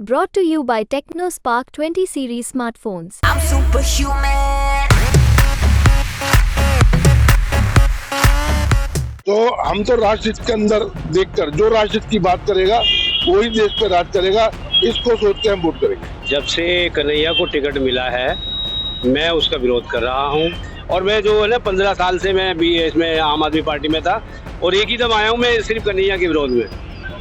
Brought to you by TechnoSpark 20 series smartphones. I'm superhuman. तो हम तो राष्ट्रहित के अंदर देखकर जो राष्ट्रहित की बात करेगा वही देश पे राज करेगा, इसको सोच के हम वोट करेंगे। जब से कन्हैया को टिकट मिला है मैं उसका विरोध कर रहा हूं और मैं जो है ना 15 साल से मैं भी इसमें आम आदमी पार्टी में था और एक ही दम आया हूं मैं सिर्फ कन्हैया के विरोध में।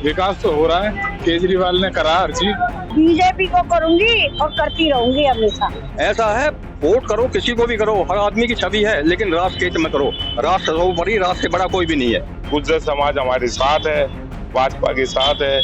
विकास तो हो रहा है, केजरीवाल ने करा हर चीज। बीजेपी को करूंगी और करती रहूंगी हमेशा। ऐसा है, वोट करो किसी को भी करो, हर आदमी की छवि है, लेकिन राष्ट्र के हित में करो। राष्ट्र सर्वोपरि, राष्ट्र से बड़ा कोई भी नहीं है। गुर्जर समाज हमारे साथ है, भाजपा के साथ है,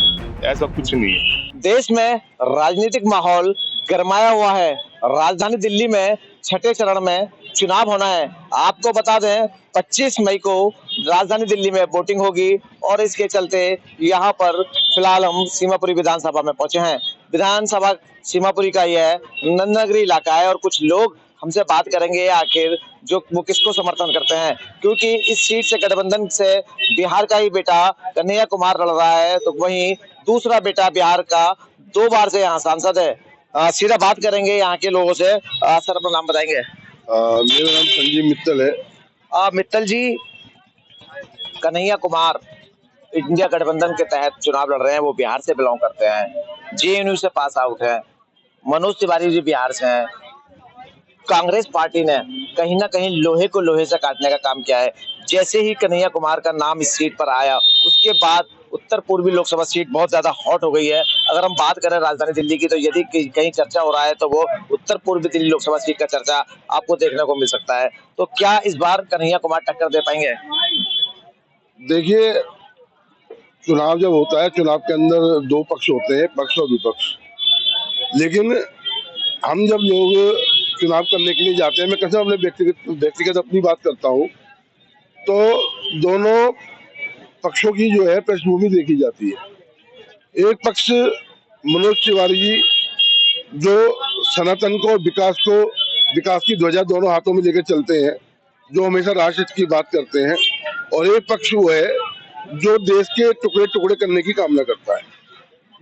ऐसा कुछ नहीं है। देश में राजनीतिक माहौल गरमाया हुआ है। राजधानी दिल्ली में छठे चरण में चुनाव होना है। आपको बता दें 25 मई को राजधानी दिल्ली में वोटिंग होगी और इसके चलते यहाँ पर फिलहाल हम सीमापुरी विधानसभा में पहुंचे हैं। विधानसभा सीमापुरी का यह नंदनगरी इलाका है और कुछ लोग हमसे बात करेंगे आखिर जो वो किसको समर्थन करते हैं, क्योंकि इस सीट से गठबंधन से बिहार का ही बेटा कन्हैया कुमार लड़ रहा है, तो वहीं दूसरा बेटा बिहार का 2 बार से यहाँ सांसद है। सीधा बात करेंगे यहाँ के लोगों से। सर अपना नाम बताएंगे? मेरा नाम संजीव मित्तल है। मित्तल जी, कन्हैया कुमार इंडिया गठबंधन के तहत चुनाव लड़ रहे हैं, वो बिहार से बिलोंग करते हैं, जेएनयू से पास आउट है। मनोज तिवारी जी बिहार से हैं। कांग्रेस पार्टी ने कहीं ना कहीं लोहे को लोहे से काटने का काम किया है। जैसे ही कन्हैया कुमार का नाम इस सीट पर आया उसके बाद उत्तर पूर्वी लोकसभा सीट बहुत ज्यादा हॉट हो गई है। अगर हम बात करें राजधानी दिल्ली की, तो यदि कहीं चर्चा हो रहा है तो वो उत्तर पूर्वी दिल्ली लोकसभा सीट का चर्चा आपको देखने को मिल सकता है। तो क्या इस बार कन्हैया कुमार टक्कर दे पाएंगे? देखिए, चुनाव जब होता है, चुनाव के अंदर 2 पक्ष होते हैं, पक्ष और विपक्ष। लेकिन हम जब लोग चुनाव करने के लिए जाते हैं, मैं कैसे अपने व्यक्तिगत अपनी बात करता हूँ, तो दोनों पक्षों की जो है पृष्ठभूमि देखी जाती है। एक पक्ष मनोज तिवारी जी जो सनातन को, विकास की ध्वजा दोनों हाथों में लेकर चलते हैं, जो हमेशा राष्ट्रहित की बात करते हैं, और एक पक्ष वो है जो देश के टुकड़े टुकड़े करने की कामना करता है।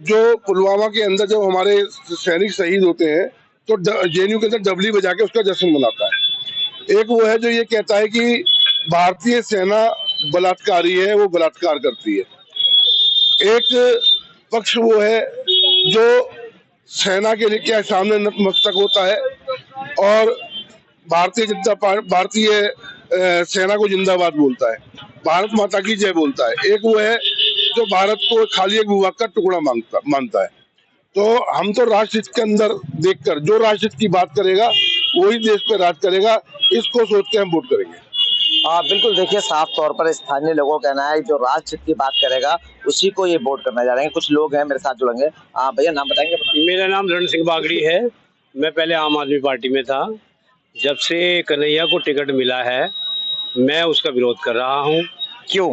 जो पुलवामा के अंदर जब हमारे सैनिक शहीद होते हैं तो जेएनयू के अंदर डबली बजा के उसका जश्न मनाता है। एक वो है जो ये कहता है कि भारतीय सेना बलात्कारी है, वो बलात्कार करती है। एक पक्ष वो है जो सेना के लिए क्या सामने नतमस्तक होता है और भारतीय सेना को जिंदाबाद बोलता है, भारत माता की जय बोलता है। एक वो है जो भारत को खाली एक भूभाग का टुकड़ा मानता है। तो हम तो राष्ट्रहित के अंदर देखकर जो राष्ट्रहित की बात करेगा वही देश पे राज करेगा, इसको सोच के हम वोट करेंगे। बिल्कुल, देखिए साफ तौर पर स्थानीय लोगों का कहना है जो राष्ट्रहित की बात करेगा उसी को ये वोट करने जा रहे हैं। कुछ लोग हैं मेरे साथ जुड़ेंगे। भैया नाम बताएंगे? मेरा नाम रण सिंह बागड़ी है। मैं पहले आम आदमी पार्टी में था। जब से कन्हैया को टिकट मिला है मैं उसका विरोध कर रहा हूं। क्यों?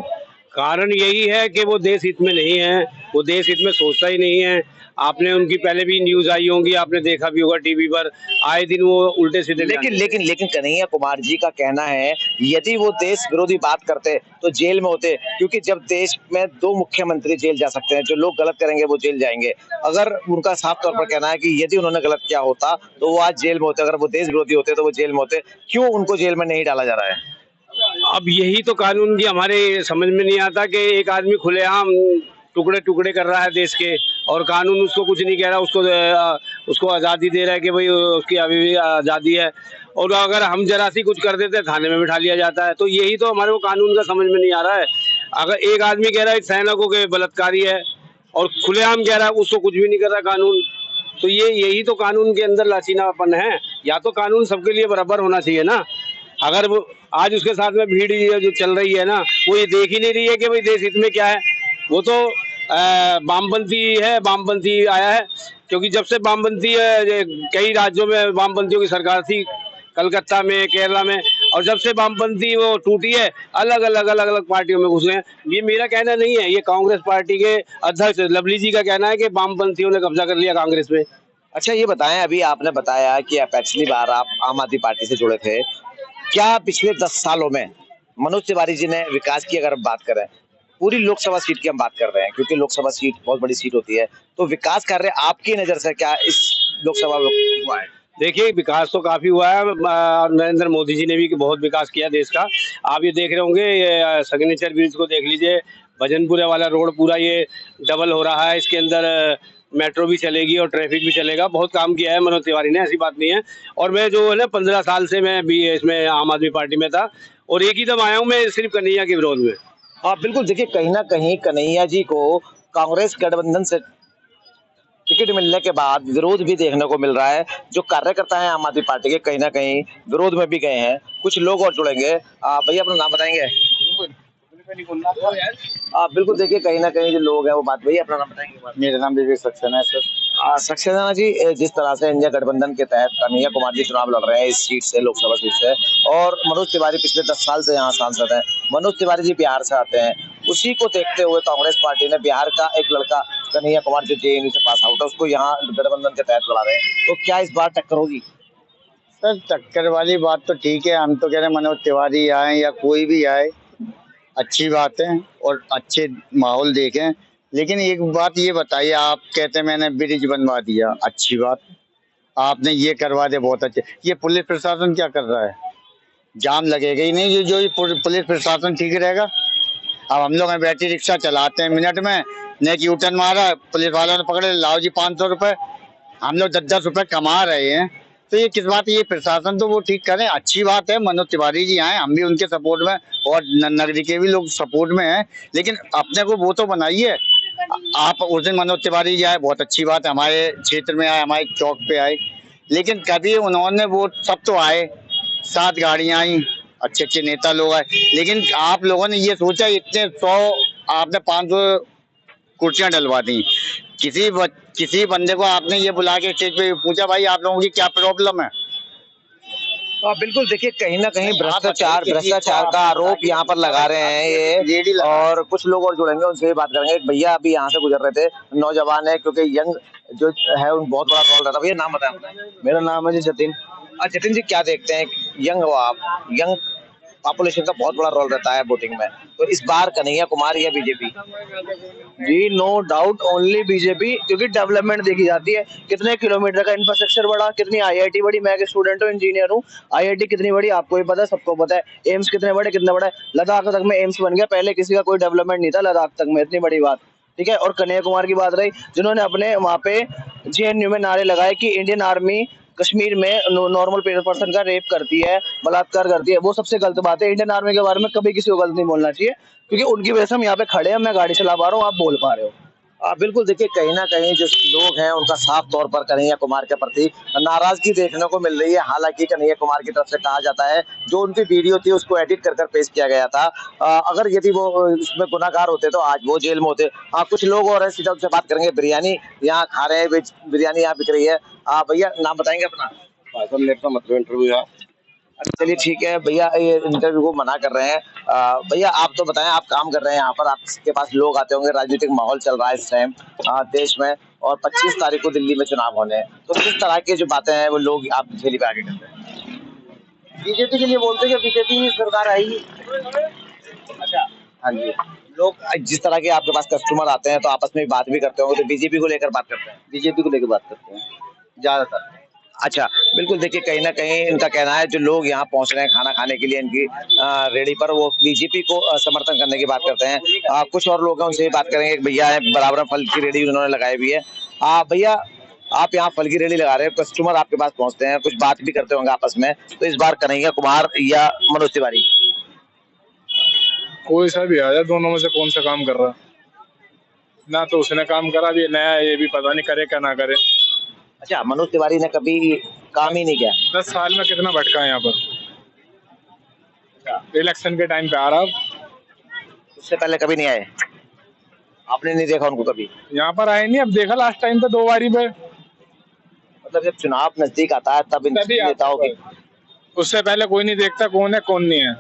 कारण यही है कि वो देश हित में नहीं है, वो देश हित में सोचता ही नहीं है। आपने उनकी पहले भी न्यूज आई होंगी, आपने देखा भी होगा टीवी पर, आए दिन वो उल्टे सीधे। लेकिन कन्हैया कुमार जी का कहना है यदि वो देश विरोधी बात करते तो जेल में होते, क्योंकि जब देश में 2 मुख्यमंत्री जेल जा सकते हैं, जो लोग गलत करेंगे वो जेल जाएंगे। अगर उनका साफ तौर पर कहना है कि यदि उन्होंने गलत किया होता तो वो आज जेल में होते, अगर वो देश विरोधी होते तो वो जेल में होते, क्यों उनको जेल में नहीं डाला जा रहा है? अब यही तो कानून की हमारे समझ में नहीं आता कि एक आदमी खुलेआम टुकड़े टुकड़े कर रहा है देश के और कानून उसको कुछ नहीं कह रहा, उसको आज़ादी दे रहा है कि भाई उसकी अभी भी आज़ादी है, और अगर हम जरा सी कुछ कर देते हैं थाने में बिठा लिया जाता है। तो यही तो हमारे को कानून का समझ में नहीं आ रहा है। अगर एक आदमी कह रहा है सैनिकों के बलात्कारी है और खुलेआम कह रहा है उसको कुछ भी नहीं कर रहा कानून, तो यही तो कानून के अंदर लाचीनापन है। या तो कानून सबके लिए बराबर होना चाहिए ना। अगर वो आज उसके साथ में भीड़ जो चल रही है ना, वो ये देख ही नहीं रही है कि भाई देश हित में क्या है। वो तो वामपंथी है, वामपंथी आया है, क्योंकि जब से वामपंथी कई राज्यों में वामपंथियों की सरकार थी, कलकत्ता में, केरला में, और जब से वामपंथी वो टूटी है अलग पार्टियों में घुस गए। ये मेरा कहना नहीं है, ये कांग्रेस पार्टी के अध्यक्ष लवली जी का कहना है कि वामपंथियों ने कब्जा कर लिया कांग्रेस में। अच्छा ये बताएं, अभी आपने बताया कि पिछली बार आप आम आदमी पार्टी से जुड़े थे, क्या पिछले 10 सालों में मनोज तिवारी जी ने विकास की अगर बात करें पूरी लोकसभा सीट की हम बात कर रहे हैं, क्योंकि लोकसभा सीट बहुत बड़ी सीट होती है, तो विकास कार्य आपकी नजर से क्या इस लोकसभा में हुआ है? देखिए, विकास तो काफी हुआ है। नरेंद्र मोदी जी ने भी बहुत विकास किया देश का। आप ये देख रहे होंगे, ये सिग्नेचर ब्रिज को देख लीजिए, भजनपुरे वाला रोड पूरा ये डबल हो रहा है। इसके अंदर मेट्रो भी चलेगी और ट्रैफिक भी चलेगा। बहुत काम किया है मनोज तिवारी ने, ऐसी बात नहीं है। और मैं जो है ना 15 साल से मैं भी इसमें आम आदमी पार्टी में था और एक ही दम आया हूँ मैं सिर्फ कन्हैया के विरोध में। हाँ बिल्कुल, देखिए कहीं ना कहीं कन्हैया जी को कांग्रेस गठबंधन से टिकट मिलने के बाद विरोध भी देखने को मिल रहा है। जो कार्यकर्ता हैं आम आदमी पार्टी के, कहीं ना कहीं विरोध में भी गए हैं। कुछ लोग और जुड़ेंगे। भैया अपना नाम बताएंगे? बिल्कुल, देखिए कहीं ना कहीं जो लोग हैं वो बात, भैया अपना नाम बताएंगे? मेरा नाम विवेक सक्सेना है सर। सक्सेना जी, जिस तरह से इंडिया गठबंधन के तहत कन्हैया कुमार जी चुनाव लड़ रहे हैं इस सीट से, लोकसभा सीट से, और मनोज तिवारी पिछले 10 साल से यहाँ सांसद हैं। मनोज तिवारी जी बिहार से आते हैं, उसी को देखते हुए कांग्रेस पार्टी ने बिहार का एक लड़का कन्हैया कुमार जो जेएनयू से पास आउट है, उसको यहाँ गठबंधन के तहत लड़ा रहे हैं। तो क्या इस बार टक्कर होगी? सर टक्कर वाली बात तो ठीक है, हम तो कह रहे हैं मनोज तिवारी आए या कोई भी आए, अच्छी बात है और अच्छे माहौल देखें। लेकिन एक बात ये बताइए, आप कहते हैं मैंने ब्रिज बनवा दिया, अच्छी बात, आपने ये करवा दिया, बहुत अच्छे। ये पुलिस प्रशासन क्या कर रहा है? जाम लगेगा ही नहीं, जो पुलिस प्रशासन ठीक रहेगा। अब हम लोग बैटरी रिक्शा चलाते हैं, मिनट में नेक यू टर्न मारा, पुलिस वालों ने पकड़े, लाओ जी 500 रुपए, हम लोग 10-10 रुपए कमा रहे हैं। तो ये किस बात, ये प्रशासन तो वो ठीक करें, अच्छी बात है। मनोज तिवारी जी आए, हम भी उनके सपोर्ट में और नगरी के भी लोग सपोर्ट में हैं, लेकिन अपने को वो तो बनाइए। आप उस दिन मनोज तिवारी जी आए, बहुत अच्छी बात है, हमारे क्षेत्र में आए, हमारे चौक पे आए, लेकिन कभी उन्होंने वो सब तो आए, 7 गाड़ियां आई, अच्छे अच्छे नेता लोग आए, लेकिन आप लोगों ने ये सोचा इतने 100 आपने 500 कुर्सियां डलवा दी। किसी बंदे को आपने ये बुला के स्टेज पे पूछा, भाई आप लोगों की क्या प्रॉब्लम है? बिल्कुल, देखिए कहीं ना कहीं भ्रष्टाचार का आरोप यहाँ पर लगा रहे हैं ये, और कुछ लोग और जुड़ेंगे, उनसे भी बात करेंगे। एक भैया अभी यहाँ से गुजर रहे थे, नौजवान है, क्योंकि यंग जो है उन बहुत बड़ा रोल रहता है। भैया नाम बताएं? मेरा नाम है जी जतिन। जतिन जी, क्या देखते हैं, यंग हो आप, यंग पॉपुलेशन का बहुत बड़ा रोल रहता है वोटिंग में, तो इस बार कन्हैया कुमार या बीजेपी? जी नो डाउट ओनली बीजेपी, क्योंकि डेवलपमेंट देखी जाती है। कितने किलोमीटर का इंफ्रास्ट्रक्चर बढ़ा, कितनी आईआईटी बड़ी, मैं एक स्टूडेंट हूँ, इंजीनियर हूँ, आईआईटी कितनी बड़ी आपको भी पता है, सबको पता है। एम्स कितने बड़े, लद्दाख तक में एम्स बन गया, पहले किसी का कोई डेवलपमेंट नहीं था लद्दाख तक में, इतनी बड़ी बात, ठीक है। और कन्हैया कुमार की बात रही, जिन्होंने अपने वहाँ पे जेएनयू में नारे लगाए कि इंडियन आर्मी कश्मीर में नॉर्मल पर्सन का रेप करती है, बलात्कार करती है, वो सबसे गलत बात है। इंडियन आर्मी के बारे में कभी किसी को गलत नहीं बोलना चाहिए, क्योंकि उनकी वजह से हम यहाँ पे खड़े हैं, मैं गाड़ी चला पा रहा हूँ, आप बोल पा रहे हो। बिल्कुल, देखिए कहीं ना कहीं जो लोग हैं उनका साफ तौर पर कन्हैया कुमार के प्रति नाराजगी देखने को मिल रही है। हालांकि कन्हैया कुमार की तरफ से कहा जाता है जो उनकी वीडियो थी उसको एडिट कर पेश किया गया था, अगर यदि वो उसमें गुनाहगार होते तो आज वो जेल में होते। कुछ लोग और हैं, सीधा उनसे बात करेंगे। बिरयानी यहाँ खा रहे हैं, बिरयानी यहाँ बिक रही है। भैया नाम बताएंगे अपना? मतलब इंटरव्यू है। चलिए ठीक है भैया, ये इंटरव्यू को मना कर रहे हैं। भैया आप तो बताएं, आप काम कर रहे हैं यहाँ पर, आपके पास लोग आते होंगे, राजनीतिक माहौल चल रहा है इस टाइम देश में, और 25 तारीख को दिल्ली में चुनाव होने हैं, तो किस तरह की जो बातें हैं वो लोग आप थैली पे आगे करते हैं? बीजेपी के लिए बोलते हैं कि बीजेपी सरकार आएगी। अच्छा, हाँ जी। लोग जिस तरह के आपके पास कस्टमर आते हैं तो आपस में बात भी करते होंगे, तो बीजेपी को लेकर बात करते हैं? बीजेपी को लेकर बात करते हैं ज्यादातर। अच्छा, बिल्कुल, देखिए कहीं ना कहीं इनका कहना है जो लोग यहाँ पहुंच रहे हैं खाना खाने के लिए इनकी रेडी पर, वो बीजेपी को समर्थन करने की बात करते हैं। कुछ और लोग हैं, उनसे भी बात करेंगे। एक भैया है, बराबर फल की रेडी उन्होंने लगाई हुई है। भैया आप यहाँ फल की रेडी लगा रहे हैं, कस्टमर आपके पास पहुंचते हैं, कुछ बात भी करते होंगे आपस में, तो इस बार कन्हैया कुमार या मनोज तिवारी? कोई सा भी आया, दोनों में से कौन सा काम कर रहा? ना तो उसने काम करा, भी नया ये भी पता नहीं करे क्या ना करे। अच्छा, मनोज तिवारी ने कभी काम ही नहीं किया? 10 साल में कितना भटका है यहाँ पर। इलेक्शन के टाइम पे आ रहा, उससे पहले कभी नहीं आए? आपने नहीं देखा उनको कभी? यहाँ पर आए नहीं, अब देखा लास्ट टाइम पे 2 बारी पे। मतलब जब चुनाव नजदीक आता है तब इन नेताओं की, उससे पहले कोई नहीं देखता कौन है कौन नहीं है।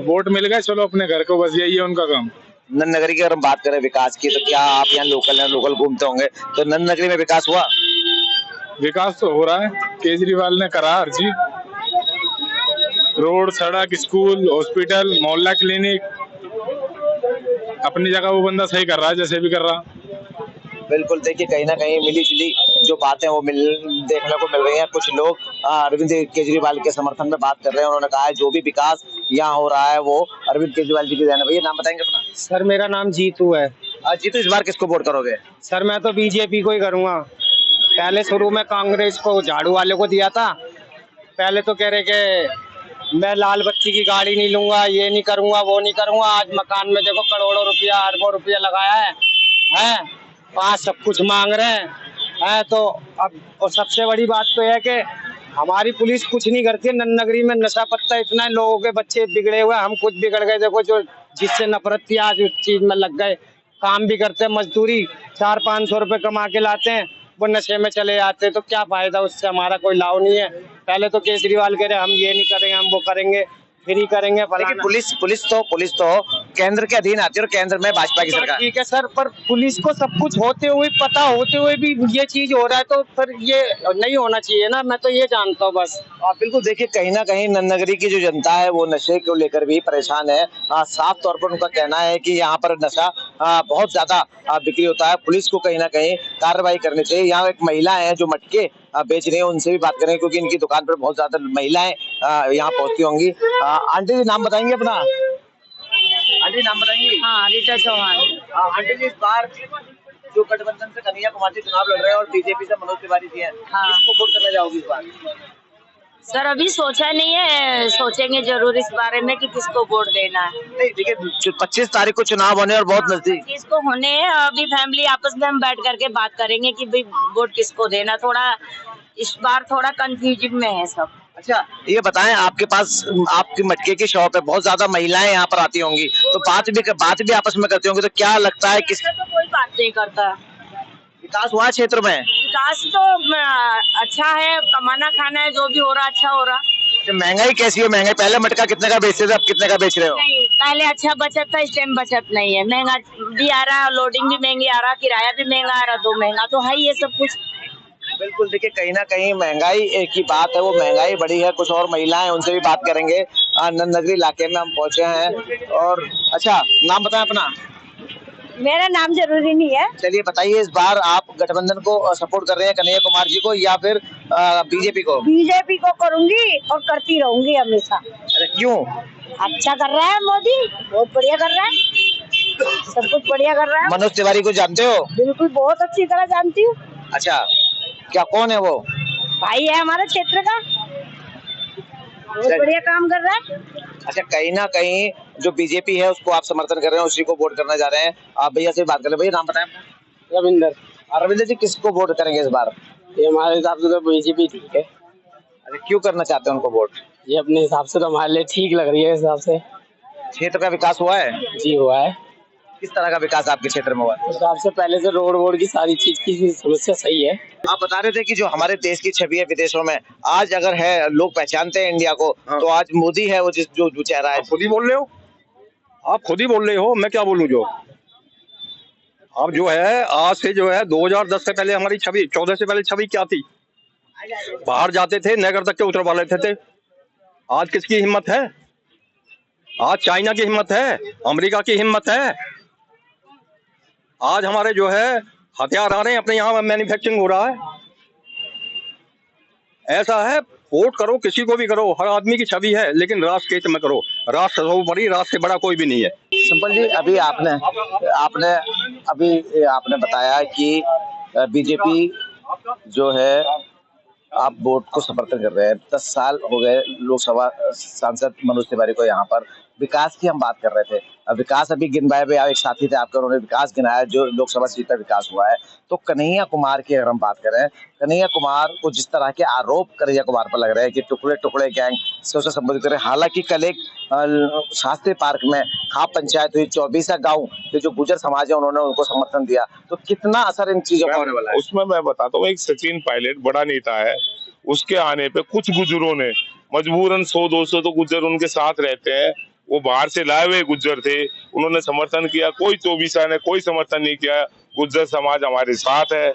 वोट मिल गए, चलो अपने घर को, बस यही है उनका काम। नंद नगरी की अगर हम बात करें विकास की, तो क्या आप यहाँ लोकल घूमते होंगे, तो नंद नगरी में विकास हुआ? विकास तो हो रहा है, केजरीवाल ने करा हर चीज, रोड, सड़क, स्कूल, हॉस्पिटल, मोहल्ला क्लिनिक, अपनी जगह वो बंदा सही कर रहा है, जैसे भी कर रहा। बिल्कुल, देखिए कहीं ना कहीं मिली जुली जो बातें वो देखने को मिल रही हैं। कुछ लोग अरविंद केजरीवाल के समर्थन में बात कर रहे हैं। उन्होंने कहा है जो भी विकास यहाँ हो रहा है वो अरविंद केजरीवाल जी की देन है। भैया नाम बताएंगे अपना? सर मेरा नाम जीतू है। जीतू, इस बार किसको वोट करोगे? सर मैं तो बीजेपी को ही करूँगा। पहले शुरू में कांग्रेस को, झाड़ू वाले को दिया था। पहले तो कह रहे कि मैं लाल बत्ती की गाड़ी नहीं लूंगा, ये नहीं करूंगा, वो नहीं करूंगा। आज मकान में देखो करोड़ों रुपया, अरबों रुपया लगाया है। आज सब कुछ मांग रहे हैं। तो अब और सबसे बड़ी बात तो है कि हमारी पुलिस कुछ नहीं करती। नगरी में नशा पत्ता इतना है, लोगों के बच्चे बिगड़े हुए, हम खुद बिगड़ गए। देखो जो जिससे नफरत थी आज उस चीज में लग गए। काम भी करते हैं, मजदूरी 400-500 रुपए कमा के लाते हैं, वो नशे में चले जाते हैं। तो क्या फायदा, उससे हमारा कोई लाभ नहीं है। पहले तो केजरीवाल कह रहे हम ये नहीं करेंगे, हम वो करेंगे, फ्री करेंगे। लेकिन पुलिस तो केंद्र के अधीन आती है और केंद्र में भाजपा की सरकार। ठीक है सर, पर पुलिस को सब कुछ होते हुए, पता होते हुए भी ये चीज हो रहा है तो फिर ये नहीं होना चाहिए ना। मैं तो ये जानता हूँ बस। बिल्कुल, देखिए कहीं ना कहीं नगरी की जो जनता है वो नशे को लेकर भी परेशान है। साफ तौर पर उनका कहना है कि यहाँ पर नशा बहुत ज्यादा बिक्री होता है। पुलिस को कहीं ना कहीं कार्रवाई करनी चाहिए। यहाँ एक महिला है जो मटके बेच रही है, उनसे भी बात करें क्योंकि इनकी दुकान पर बहुत ज्यादा महिलाएं यहाँ पहुंचती होंगी। आंटी जी नाम बताएंगे अपना? आंटी नाम बताएंगे? हाँ, रीटा चौहान। आंटी जी, इस बार जो गठबंधन से कन्हैया कुमार जी चुनाव लड़ रहे हैं और बीजेपी से मनोज तिवारी जी हैं, किसको वोट करने जाओगी इस बार? सर अभी सोचा नहीं है, सोचेंगे जरूर इस बारे में कि किसको वोट देना है। नहीं देखिए 25 तारीख को चुनाव होने और बहुत नजदीक किसको होने हैं, अभी फैमिली आपस में हम बैठ करके बात करेंगे कि भाई वोट किसको देना। थोड़ा इस बार थोड़ा कंफ्यूजन में है सब। अच्छा ये बताएं, आपके पास आपकी मटके की शॉप है, बहुत ज्यादा महिलाएं यहाँ पर आती होंगी, तो बात भी आपस में करती होंगी, तो क्या लगता है किस? तो कोई बात नहीं करता। विकास हुआ क्षेत्र में? विकास तो अच्छा है, कमाना खाना है, जो भी हो रहा अच्छा हो रहा। महंगाई कैसी है? महंगाई पहले मटका कितने का बेचते थे, अब कितने का बेच रहे हो? नहीं, पहले अच्छा बचत था, इस टाइम बचत नहीं है। महंगा भी आ रहा है, लोडिंग भी महंगी आ रहा, किराया भी महंगा आ रहा, तो महंगा तो है ये सब कुछ। बिल्कुल, देखिए कहीं ना कहीं महंगाई की बात है, वो महंगाई बढ़ी है। कुछ और महिलाएं, उनसे भी बात करेंगे। नगरी इलाके में हम पहुंचे हैं। और अच्छा नाम बताएं अपना? मेरा नाम जरूरी नहीं है। चलिए बताइए, इस बार आप गठबंधन को सपोर्ट कर रहे हैं, कन्हैया कुमार जी को या फिर बीजेपी को? बीजेपी को करूंगी और करती रहूंगी हमेशा। अरे क्यों? अच्छा कर रहा है मोदी, बहुत बढ़िया कर रहा है, सब कुछ बढ़िया कर रहा है। मनोज तिवारी को जानते हो? बिल्कुल, बहुत अच्छी तरह जानती हूँ। अच्छा, क्या कौन है वो? भाई है हमारे क्षेत्र का, बहुत बढ़िया काम कर रहा है। अच्छा, कहीं ना कहीं जो बीजेपी है उसको आप समर्थन कर रहे हैं, उसी को वोट करना जा रहे हैं। आप भैया से बात करें। भैया नाम बताएं? रविंदर। रविंदर जी, किसको वोट करेंगे इस बार? ये हमारे हिसाब से तो बीजेपी ठीक है। अरे क्यों करना चाहते हैं उनको वोट? ये अपने हिसाब से तो हमारे लिए ठीक लग रही है। इस हिसाब से क्षेत्र का विकास हुआ है? जी हुआ है। किस तरह का विकास आपके क्षेत्र में हुआ? उस हिसाब से पहले से रोड वोड की सारी चीज की समस्या सही है। आप बता रहे थे कि जो हमारे देश की छवि है विदेशों में, आज अगर है लोग पहचानते हैं इंडिया को, तो आज मोदी है वो जो चेहरा है। खुद ही बोल रहे हो, आप खुद ही बोल रहे हो, मैं क्या बोलूं? जो अब जो है आज से जो है 2010 से पहले हमारी छवि, 14 से पहले छवि क्या थी? बाहर जाते थे, नगर तक के उतरवा लेते थे। आज किसकी हिम्मत है? आज चाइना की हिम्मत है, अमेरिका की हिम्मत है। आज हमारे जो है हथियार आ रहे हैं, अपने यहाँ मैन्युफैक्चरिंग हो रहा है। ऐसा है, वोट करो किसी को भी करो, हर आदमी की छवि है, लेकिन राष्ट्र के हित में करो। राष्ट्र सर्वोपरि, राष्ट्र से बड़ा कोई भी नहीं है। सिंपल जी, अभी आपने बताया कि बीजेपी जो है आप वोट को समर्थन कर रहे हैं। 10 साल हो गए लोकसभा सांसद मनोज तिवारी को यहाँ पर। विकास की हम बात कर रहे थे, अब विकास अभी गिनवाए हुए एक साथी थे आपके, उन्होंने विकास गिनाया जो लोकसभा सीट पर विकास हुआ है। तो कन्हैया कुमार की अगर हम बात करें, कन्हैया कुमार को जिस तरह के आरोप कन्हैया कुमार पर लग रहे हैं कि टुकड़े टुकड़े गैंग से उसे संबोधित करें, हालांकि कल एक शास्त्री पार्क में खाप पंचायत हुई, 24 गाँव के जो गुजर समाज है उन्होंने उनको समर्थन दिया, तो कितना असर इन चीजों का होने वाला है? उसमें मैं बताता हूँ, एक सचिन पायलट बड़ा नेता है, उसके आने पे कुछ गुजरों ने मजबूरन 100-200 तो गुज्जर उनके साथ रहते हैं, वो बाहर से लाए हुए गुज्जर थे, उन्होंने समर्थन किया। कोई 24 ने कोई समर्थन नहीं किया। गुज्जर समाज हमारे साथ है,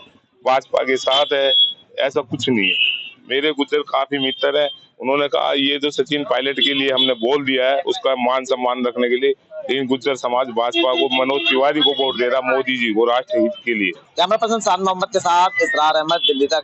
भाजपा के साथ है, ऐसा कुछ नहीं है। मेरे गुज्जर काफी मित्र है, उन्होंने कहा ये जो सचिन पायलट के लिए हमने बोल दिया है, उसका मान सम्मान रखने के लिए लेकिन गुज्जर समाज भाजपा को, मनोज तिवारी को वोट दे रहा, मोदी जी को, राष्ट्र हित के लिए। कैमरा पर्सन साद मोहम्मद के साथ इसरार अहमद, दिल्ली तक।